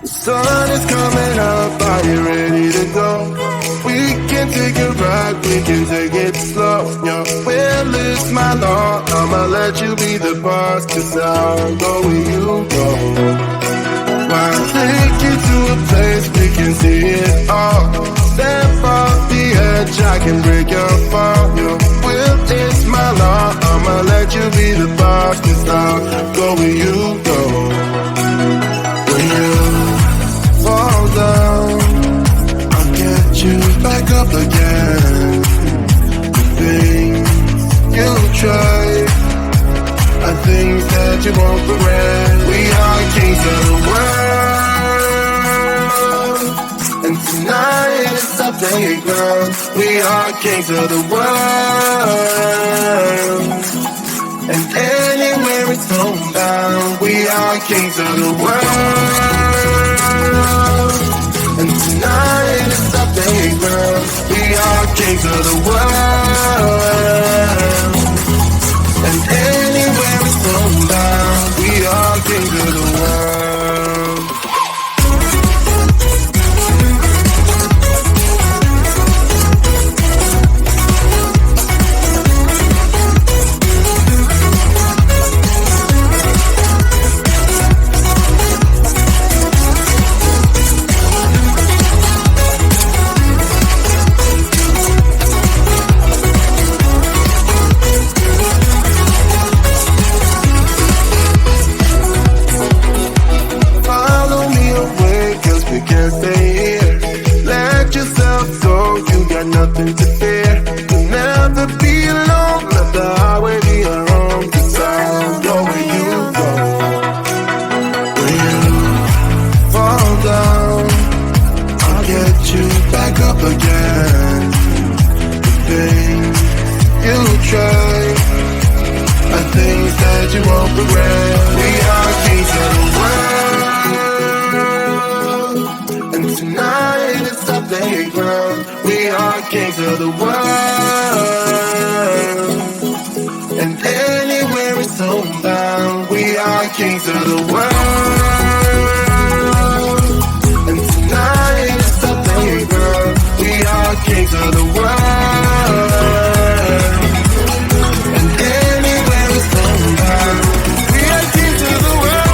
Sun is coming up, are you ready to go? We can take a ride, we can take it slow. Your will is my law, I'ma let you be the boss, 'cause I'll go where you go. I'll take you to a place we can see it all. Step off the edge, I can break your fall. Your will is my law, I'ma let you be the boss, 'cause I'll go where you go. When you fall down, I'll get you back up again. The things you try are things that you won't regret. We are kings of the world, and tonight is our playground. We are kings of the world, and anywhere it's homebound. We are kings of the world, and tonight is our playground. We are kings of the world, and anywhere it's homebound. We are kings of the world. Nothing to fear. You'll never be alone. Let the highway be your home, 'cause I'll go where you go. When you fall down, I'll get you back up again. The things you try are things that you won't regret. We are kings of the world, and tonight it's our playground. We are kings of the world, and anywhere it's homebound. We are kings of the world, and tonight it's our playground. We are kings of the world, and anywhere it's homebound. We are kings of the world.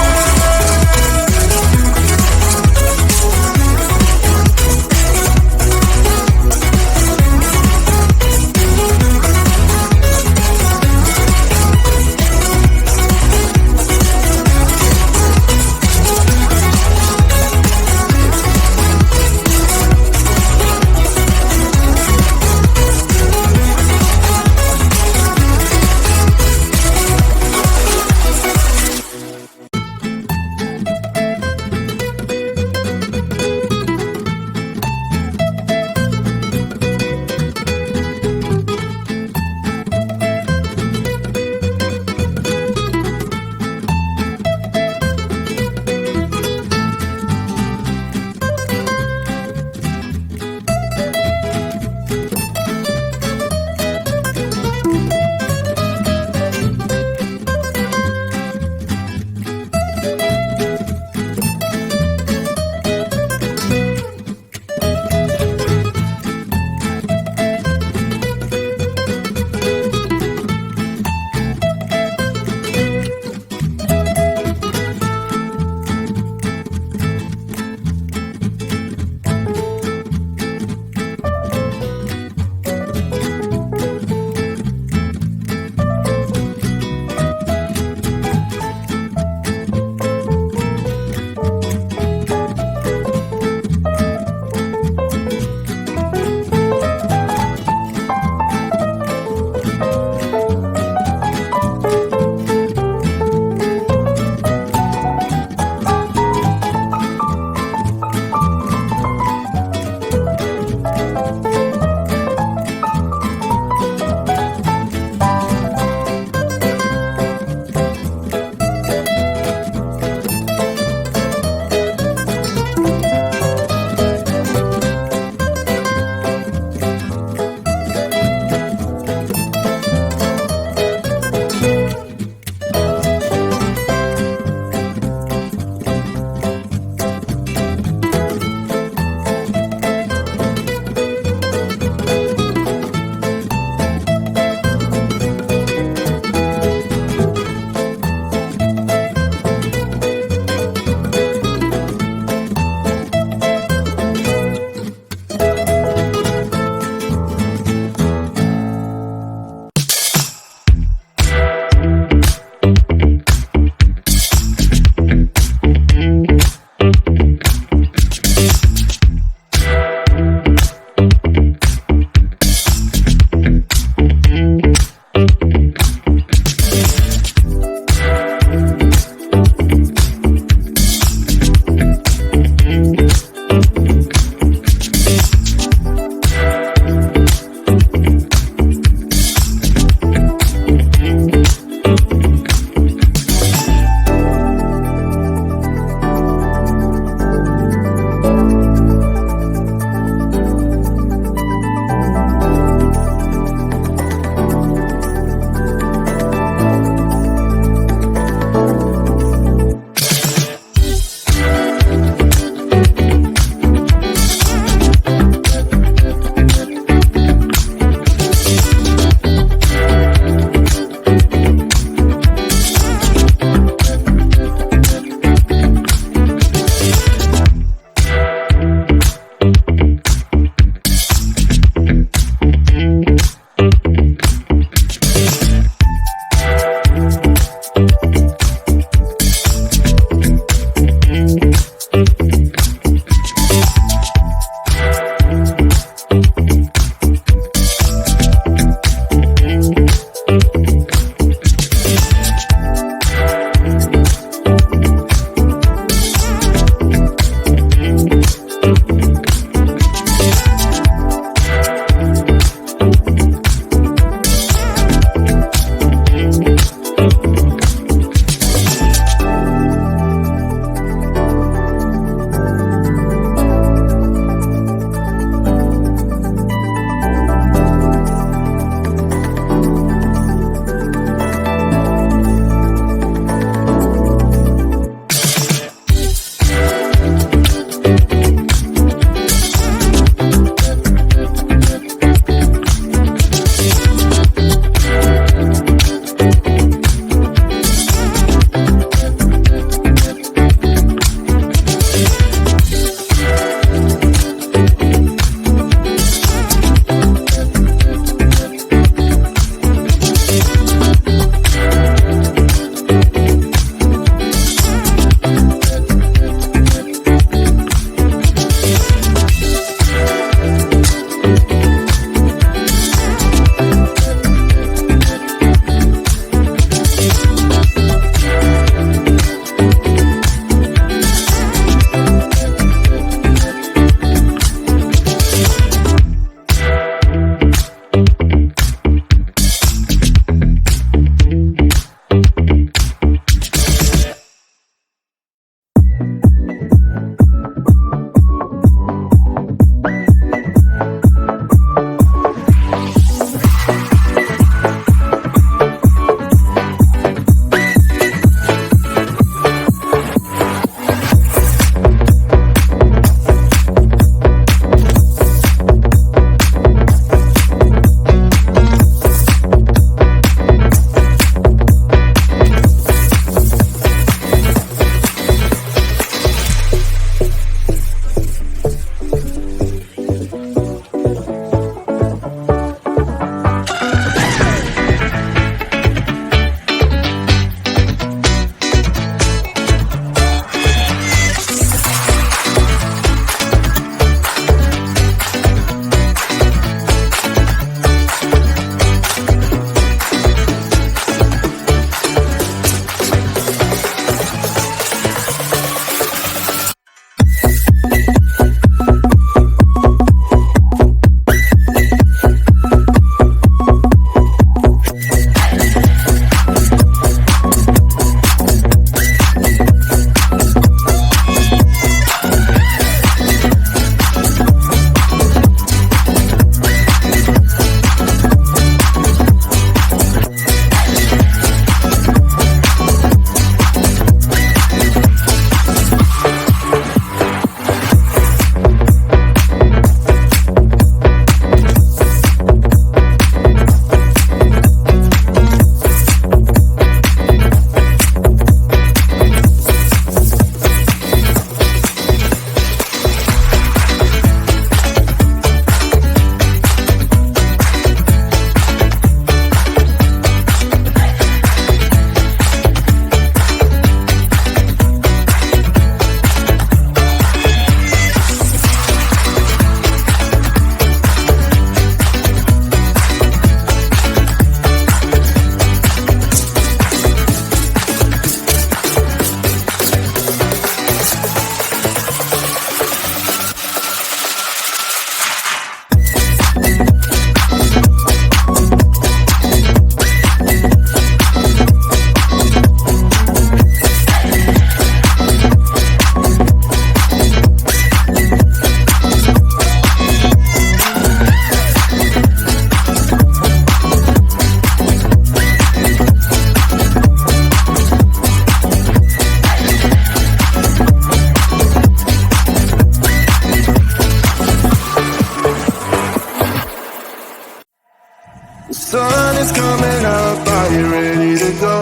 sun is coming up, are you ready to go?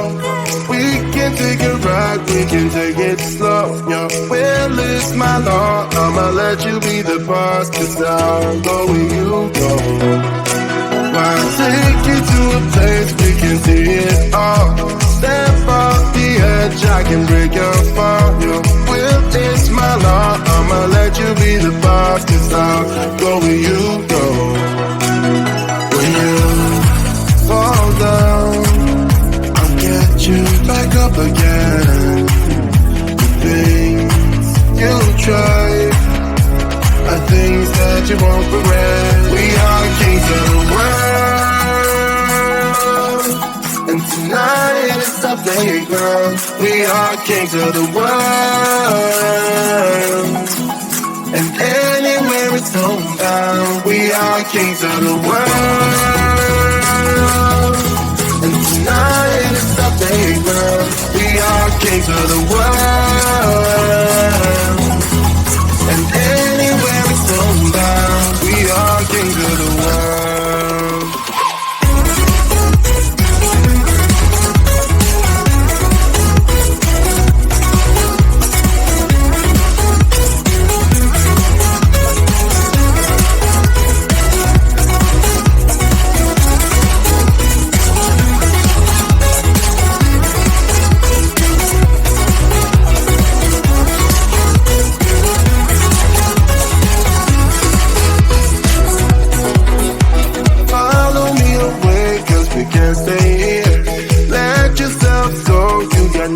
We can take a ride, we can take it slow. Your will is my law, I'ma let you be the boss, 'cause I'll go where you go. I'll take you to a place we can see it all. Step off the edge, I can break your fall. Your will is my law, I'ma let you be the boss, 'cause I'll go where you go. When you fall down, I'll get you back up again. The things you try are things that you won't regret. We are kings of the world, and tonight is our playground. We are kings of the world, and anywhere it's homebound. We are kings of the world, and tonight is our playground. We are kings of the world, and anywhere it's homebound. We are kings of the world.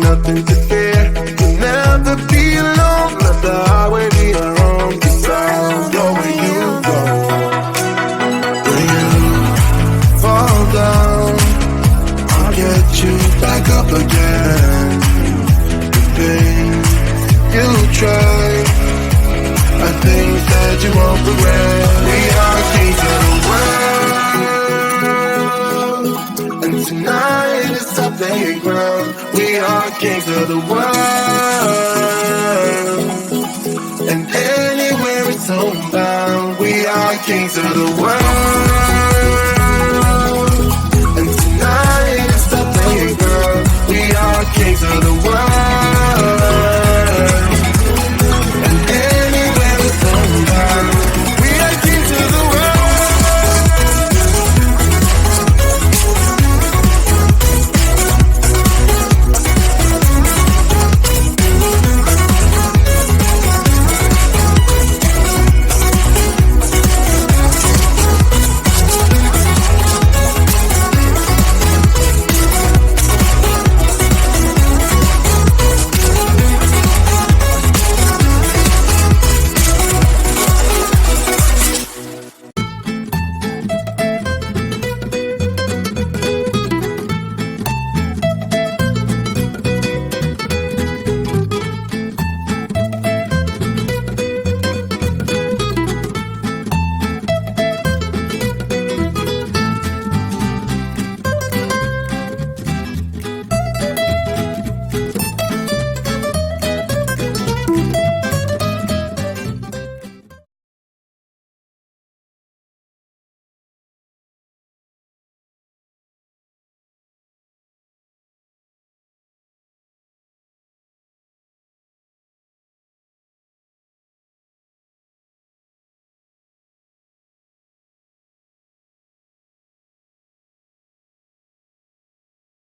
Nothing to fear. You'll never be alone. Let the highway be our home. 'Cause I'll go where you go. When you fall down, I'll get you back up again. The things you try are things that you won't regret. We are kings of the world, and tonight is our playground. We are kings of the world, and anywhere it's homebound. We are kings of the world.